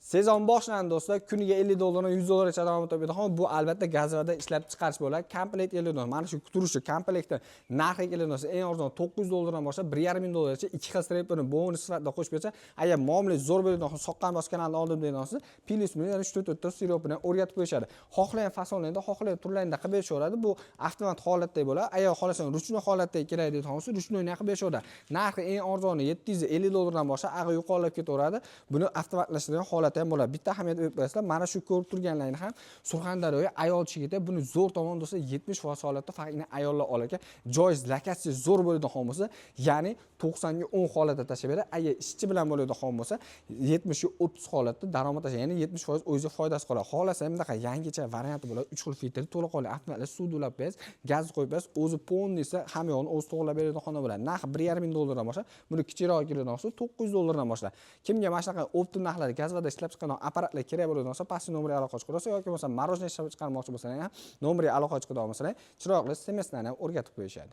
Sezon boshlandi do'stlar. Kuniga 50 dollardan 100 dollargacha davom etadi. Bu albatta gazvada ishlab chiqarish bo'ladi. Komplekt 50 dollar. Mana shu turishi komplektni narxi kelinsa eng arzon 900 dollardan boshlab 1,5 dollargacha 2 xil strepni bonus sifatida qo'shib bersa, agar muomala zo'r bo'ladigan soqqan bos kanalni oldim degansiz, plus million 3-4 siropini o'rgatib qo'yishadi. Xohlagan fasonlarda, xohlagan turlarida qilib berishaveradi. Bu avtomat holatda bo'ladi. Agar xohlasang ruchnoy holatda kerak deydigan bo'lsa, ruchnoy qilib berishaveradi. Narxi eng arzoni 750 dollardan boshlab ag'i yuqorilab ketaveradi. Buni avtomatlashtirilgan holat ham bo'ladi. Bitta ahamiyat berib qo'yasizlar. Mana shu ko'rib turganlaringiz ham Surxondaryoga ayol chigita buni zo'r tomon do'stlar 70% holatda faqatgina ayollar olar ekan. Joyz lakasi zo'r bo'ladigan bo'lsa, ya'ni 90 ga 10 holatda tashlab beradi. Agar ishchi bilan bo'ladigan bo'lsa, 70 ga 30 holatda daromad tashlaydi. Ya'ni 70% o'ziga foydasi qoladi. Xohlasa ham bunaqa yangicha varianti bo'ladi. 3 xil filtrli to'laqonli avtomatlash, suv ulab berasiz, gaz qo'yib berasiz, o'zi polniysa ham yo'g'ini o'zi to'g'rilab beradigan xona bo'ladi. Narxi 1,5 dollardan boshlab, buni kichikroq keladigan bo'lsa 900 dollardan boshlab. Kimga mana shunaqa optim narxlar gazvada ishlab chiqqan apparatlar kerak bo'ladigan bo'lsa, pastki nomerga aloqa qilasiz yoki bo'lmasa marojniy ishlab chiqarmoqchi bo'lsangiz ham nomerga aloqa chiqadigan bo'lsangiz, chiroyli SMS-larni ham o'rgatib qo'yishadi.